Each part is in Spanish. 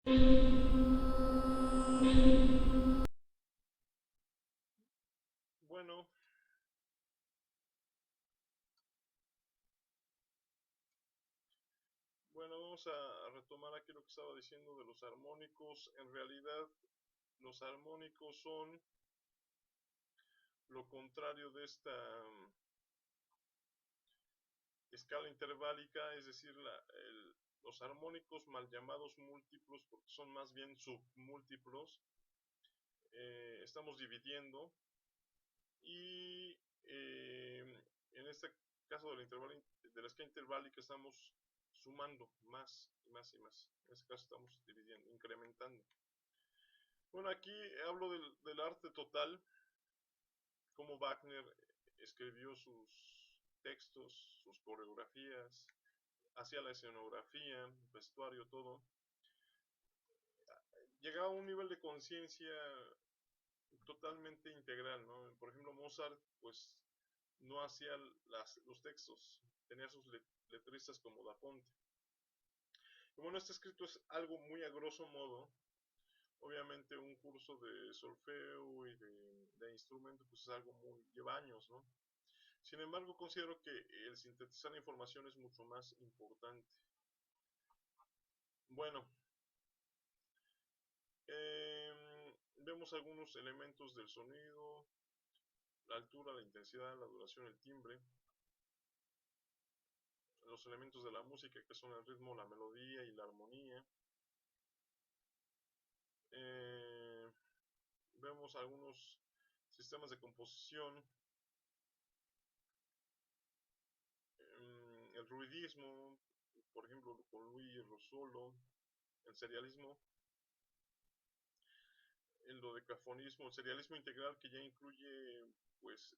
Bueno, bueno, vamos a retomar aquí lo que estaba diciendo de los armónicos. En realidad, los armónicos son lo contrario de esta escala interválica, es decir, los armónicos mal llamados múltiplos, porque son más bien submúltiplos, estamos dividiendo y en este caso del intervalo, de la escala interválica estamos sumando más y más y más. En este caso estamos dividiendo, incrementando. Bueno, aquí hablo del arte total, cómo Wagner escribió sus textos, sus coreografías, hacía la escenografía, vestuario, todo. Llegaba a un nivel de conciencia totalmente integral, ¿no? Por ejemplo, Mozart, pues, no hacía los textos, tenía sus letristas como Da Ponte. Y bueno, este escrito es algo muy a grosso modo. Obviamente un curso de solfeo y de instrumento, pues es algo muy, lleva años, ¿no? Sin embargo, considero que el sintetizar la información es mucho más importante. Bueno, vemos algunos elementos del sonido, la altura, la intensidad, la duración, el timbre, los elementos de la música que son el ritmo, la melodía y la armonía. Eh, Vemos algunos sistemas de composición, el ruidismo, por ejemplo con Luigi Russolo, el serialismo, el dodecafonismo, el serialismo integral que ya incluye pues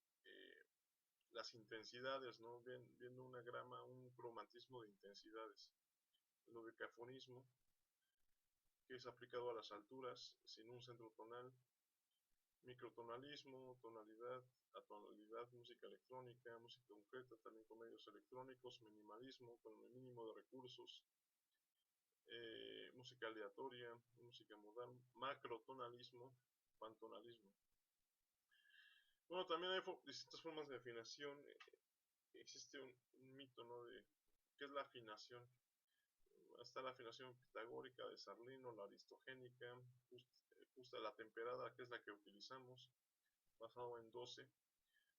las intensidades, ¿no? Viendo una grama, un cromatismo de intensidades. El dodecafonismo, que es aplicado a las alturas, sin un centro tonal. Microtonalismo, tonalidad, atonalidad, música electrónica, música concreta, también con medios electrónicos, minimalismo, con el mínimo de recursos, música aleatoria, música modal, macrotonalismo, pantonalismo. Bueno, también hay distintas formas de afinación. Existe un mito, ¿no? De qué es la afinación. Está la afinación pitagórica de Sarlino, la aristogénica, justa la temperada, que es la que utilizamos, basado en 12.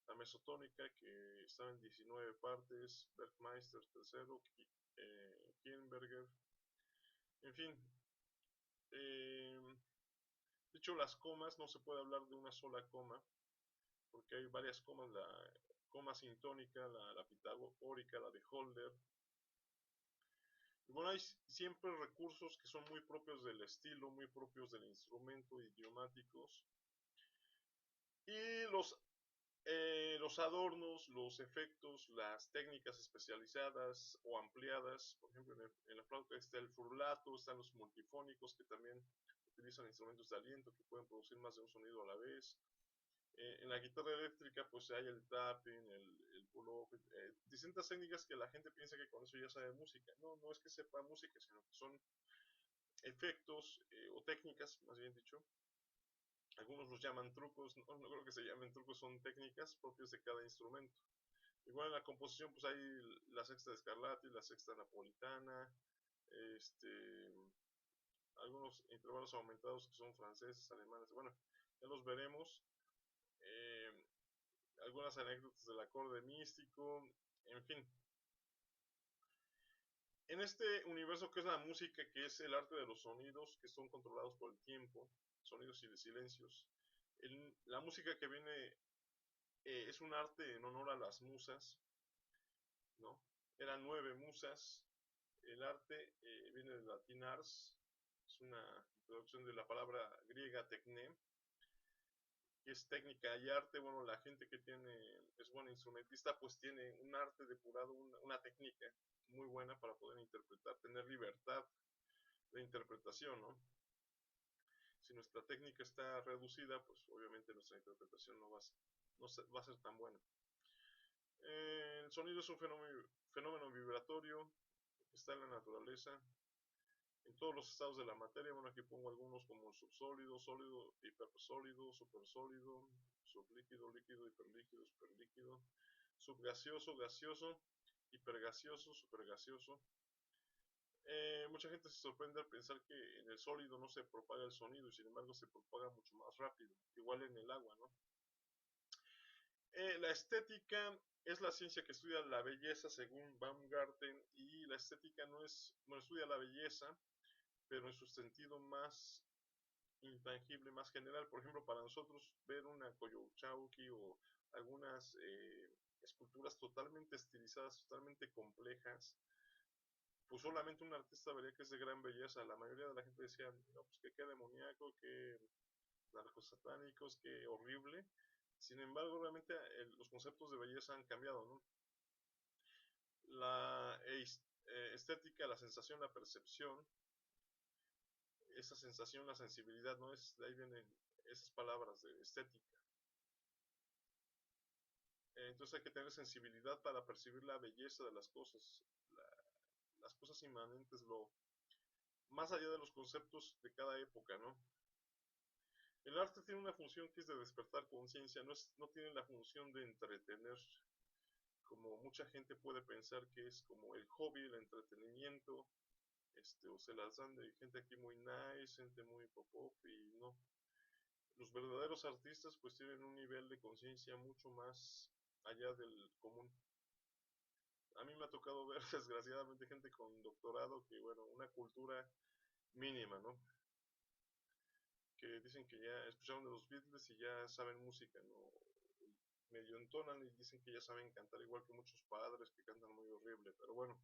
La mesotónica, que estaba en 19 partes, Bergmeister tercero, Kienberger, en fin. De hecho, las comas, no se puede hablar de una sola coma, porque hay varias comas, la coma sintónica, la pitagórica, la de Holder. Y bueno, hay siempre recursos que son muy propios del estilo, muy propios del instrumento, idiomáticos. Y los adornos, los efectos, las técnicas especializadas o ampliadas. Por ejemplo, en la flauta está el frulato, están los multifónicos que también utilizan instrumentos de aliento que pueden producir más de un sonido a la vez. En la guitarra eléctrica pues hay el tapping, el pull-off, distintas técnicas que la gente piensa que con eso ya sabe música. No, no es que sepa música, sino que son efectos o técnicas, más bien dicho. Algunos los llaman trucos, no creo que se llamen trucos, son técnicas propias de cada instrumento. Igual en la composición pues hay la sexta de Scarlatti, la sexta napolitana, algunos intervalos aumentados que son franceses, alemanes, bueno, ya los veremos. Eh, Algunas anécdotas del acorde místico, en fin. En este universo que es la música, que es el arte de los sonidos, que son controlados por el tiempo, sonidos y de silencios, la música que viene es un arte en honor a las musas, ¿no? Eran 9 musas. El arte viene del latín ars, es una traducción de la palabra griega techne, que es técnica y arte. Bueno, la gente que es buena instrumentista, pues tiene un arte depurado, una técnica muy buena para poder interpretar, tener libertad de interpretación, ¿no? Si nuestra técnica está reducida, pues obviamente nuestra interpretación no va a ser tan buena. El sonido es un fenómeno vibratorio que está en la naturaleza. en todos los estados de la materia. Bueno, aquí pongo algunos como subsólido, sólido, hipersólido, supersólido, sublíquido, líquido, hiperlíquido, superlíquido, subgaseoso, gaseoso, hipergaseoso, supergaseoso. Mucha gente se sorprende al pensar que en el sólido no se propaga el sonido y sin embargo se propaga mucho más rápido, igual en el agua, ¿no? La estética es la ciencia que estudia la belleza según Baumgarten, y la estética no estudia la belleza, pero en su sentido más intangible, más general. Por ejemplo, para nosotros ver una Coyolxauhqui o algunas esculturas totalmente estilizadas, totalmente complejas, pues solamente un artista vería que es de gran belleza. La mayoría de la gente decía, no, pues que qué demoníaco, que narcosatánicos, que horrible. Sin embargo, realmente los conceptos de belleza han cambiado, ¿no? La estética, la sensación, la percepción, esa sensación, la sensibilidad, ¿no? De ahí vienen esas palabras de estética. Entonces hay que tener sensibilidad para percibir la belleza de las cosas, las cosas inmanentes, más allá de los conceptos de cada época, ¿no? El arte tiene una función que es de despertar conciencia, no tiene la función de entretener, como mucha gente puede pensar que es como el hobby, el entretenimiento, o se las dan de gente aquí muy nice, gente muy pop-up, y no. Los verdaderos artistas pues tienen un nivel de conciencia mucho más allá del común. A mí me ha tocado ver desgraciadamente gente con doctorado que, bueno, una cultura mínima, ¿no? Que dicen que ya escucharon de los Beatles y ya saben música, ¿no? Medio entonan y dicen que ya saben cantar igual que muchos padres que cantan muy horrible, pero bueno.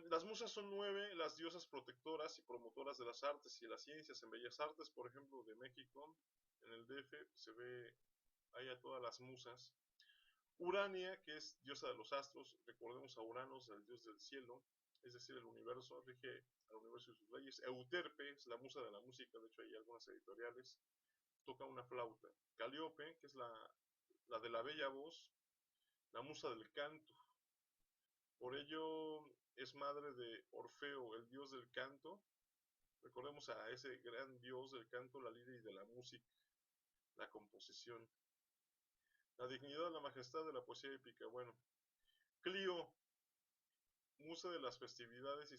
Las musas son 9, las diosas protectoras y promotoras de las artes y las ciencias. En Bellas Artes, por ejemplo, de México, en el DF, se ve ahí a todas las musas. Urania, que es diosa de los astros, recordemos a Uranos, el dios del cielo, es decir, el universo, rige al universo y sus leyes. Euterpe es la musa de la música, de hecho hay algunas editoriales, toca una flauta. Calíope, que es la de la bella voz, la musa del canto. Por ello es madre de Orfeo, el dios del canto. Recordemos a ese gran dios del canto, la lira y de la música, la composición. La dignidad, la majestad de la poesía épica. Bueno, Clio, musa de las festividades y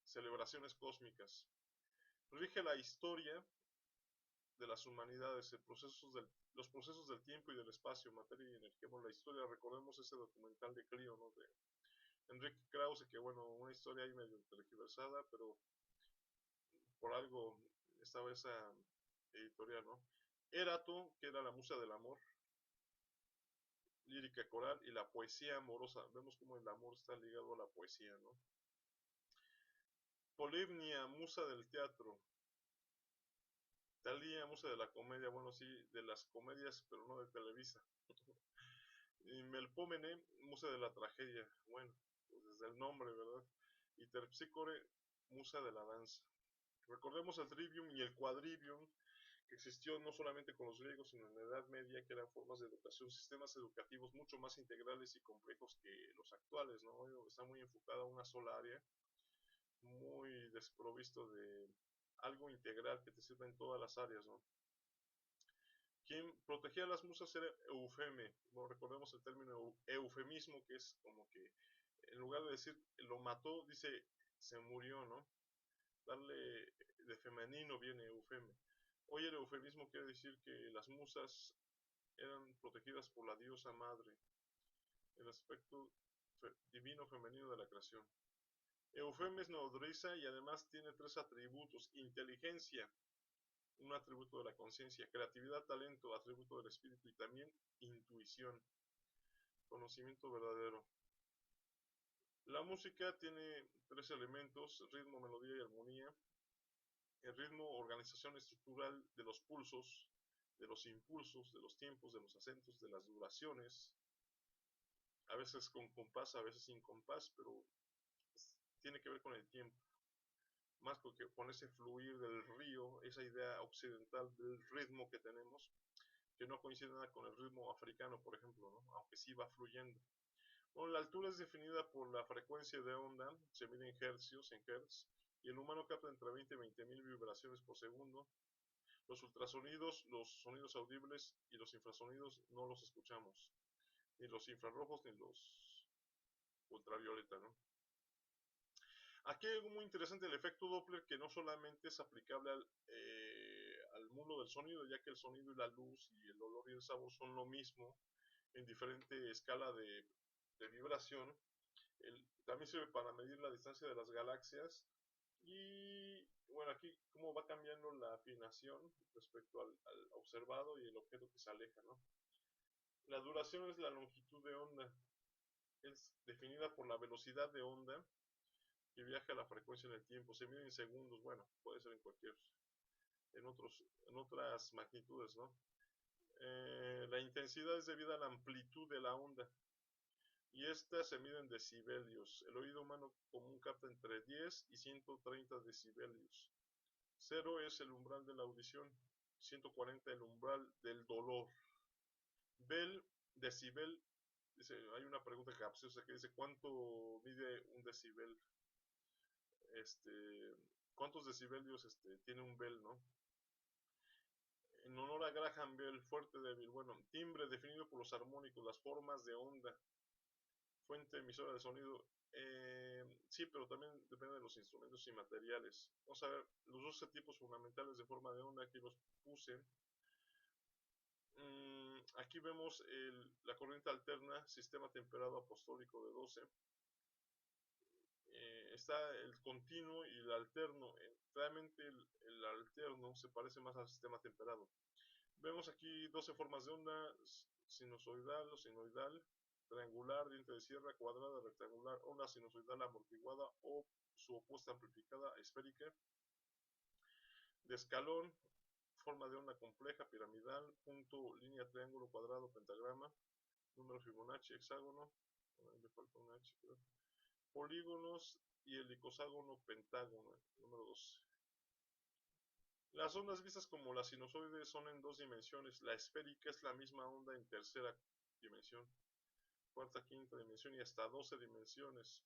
celebraciones cósmicas. Rige la historia de las humanidades, los procesos del tiempo y del espacio, materia y energía. Bueno, la historia, recordemos ese documental de Clio, ¿no? De Enrique Krause, que bueno, una historia ahí medio tergiversada, pero por algo estaba esa editorial, ¿no? Erato, que era la musa del amor, lírica coral, y la poesía amorosa. Vemos cómo el amor está ligado a la poesía, ¿no? Polibnia, musa del teatro. Talía, musa de la comedia, bueno, sí, de las comedias, pero no de Televisa. Y Melpómene, musa de la tragedia, bueno, pues desde el nombre, ¿verdad? Y Terpsícore, musa de la danza. Recordemos el trivium y el quadrivium, que existió no solamente con los griegos, sino en la Edad Media, que eran formas de educación, sistemas educativos mucho más integrales y complejos que los actuales, ¿no? Está muy enfocada a una sola área, muy desprovisto de algo integral que te sirva en todas las áreas, ¿no? Quien protegía a las musas era Eufeme. Bueno, recordemos el término eufemismo, que es como que en lugar de decir lo mató, dice se murió, ¿no? Darle de femenino viene Eufeme. Hoy el eufemismo quiere decir que las musas eran protegidas por la diosa madre, el aspecto divino femenino de la creación. Eufeme es nodriza y además tiene 3 atributos: inteligencia, un atributo de la conciencia; creatividad, talento, atributo del espíritu; y también intuición, conocimiento verdadero. La música tiene 3 elementos: ritmo, melodía y armonía. El ritmo, organización estructural de los pulsos, de los impulsos, de los tiempos, de los acentos, de las duraciones, a veces con compás, a veces sin compás, pero tiene que ver con el tiempo, más porque con ese fluir del río, esa idea occidental del ritmo que tenemos, que no coincide nada con el ritmo africano, por ejemplo, ¿no? Aunque sí va fluyendo. Bueno, la altura es definida por la frecuencia de onda, se mide en hercios, en hertz, y el humano capta entre 20 y 20 mil vibraciones por segundo. Los ultrasonidos, los sonidos audibles y los infrasonidos no los escuchamos, ni los infrarrojos ni los ultravioleta, ¿no? Aquí hay algo muy interesante, el efecto Doppler, que no solamente es aplicable al mundo del sonido, ya que el sonido y la luz y el olor y el sabor son lo mismo en diferente escala de vibración. También sirve para medir la distancia de las galaxias y bueno, aquí cómo va cambiando la afinación respecto al observado y el objeto que se aleja, ¿no? La duración es la longitud de onda, es definida por la velocidad de onda que viaja a la frecuencia en el tiempo, se mide en segundos, bueno, puede ser en otras magnitudes, ¿no? La intensidad es debida a la amplitud de la onda y esta se mide en decibelios. El oído humano común capta entre 10 y 130 decibelios. 0 es el umbral de la audición, 140 el umbral del dolor. Decibel, dice, hay una pregunta capciosa que dice, ¿cuánto mide un decibel? Este, ¿Cuántos decibelios tiene un bell, no? En honor a Graham Bell, fuerte, débil. Bueno, timbre definido por los armónicos, las formas de onda, fuente emisora de sonido. Sí, pero también depende de los instrumentos y materiales. Vamos a ver los 12 tipos fundamentales de forma de onda, aquí los puse. Aquí vemos la corriente alterna, sistema temperado apostólico de 12. Está el continuo y el alterno. Realmente el alterno se parece más al sistema temperado. Vemos aquí 12 formas de onda: sinusoidal o sinoidal, triangular, diente de sierra, cuadrada, rectangular, onda sinusoidal amortiguada o su opuesta amplificada, esférica, de escalón, forma de onda compleja, piramidal, punto, línea, triángulo, cuadrado, pentagrama, número Fibonacci, hexágono, me falta un H, creo, polígonos y el icoságono, pentágono, número 12. Las ondas vistas como la sinusoide son en dos dimensiones. La esférica es la misma onda en tercera dimensión, cuarta, quinta dimensión y hasta 12 dimensiones,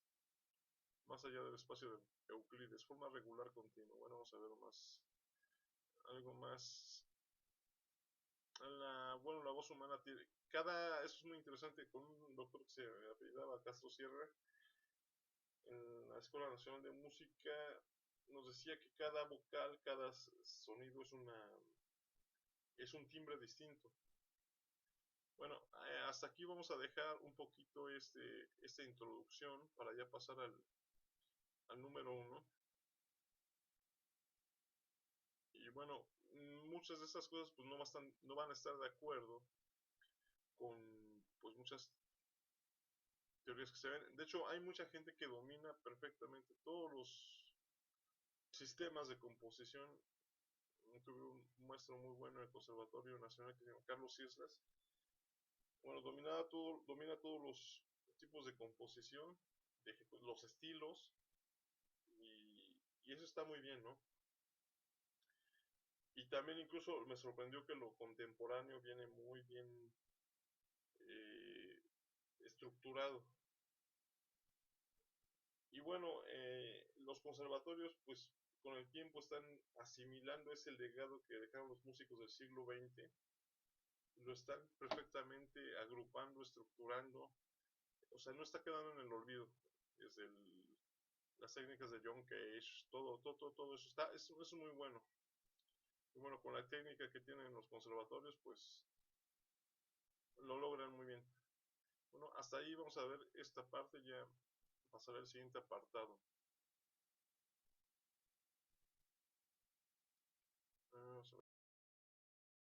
más allá del espacio de Euclides. Forma regular continua. Bueno, vamos a ver algo más. La voz humana tiene, eso es muy interesante, con un doctor que se apellidaba Castro Sierra, en la Escuela Nacional de Música, nos decía que cada vocal, cada sonido es un timbre distinto. Bueno, hasta aquí vamos a dejar un poquito esta introducción para ya pasar al número 1. Y bueno, muchas de estas cosas pues no van a estar de acuerdo con pues muchas teorías que se ven. De hecho, hay mucha gente que domina perfectamente todos los sistemas de composición. Tuve un maestro muy bueno en el Conservatorio Nacional que se llama Carlos Islas. Bueno, domina todos los tipos de composición, los estilos, y eso está muy bien, ¿no? Y también incluso me sorprendió que lo contemporáneo viene muy bien eh, estructurado. Y bueno, los conservatorios pues con el tiempo están asimilando ese legado que dejaron los músicos del siglo XX, lo están perfectamente agrupando, estructurando, o sea, no está quedando en el olvido. Desde las técnicas de John Cage, todo eso eso es muy bueno. Y bueno, con la técnica que tienen los conservatorios, pues lo logran muy bien. Bueno, hasta ahí vamos a ver esta parte, ya pasaré al siguiente apartado.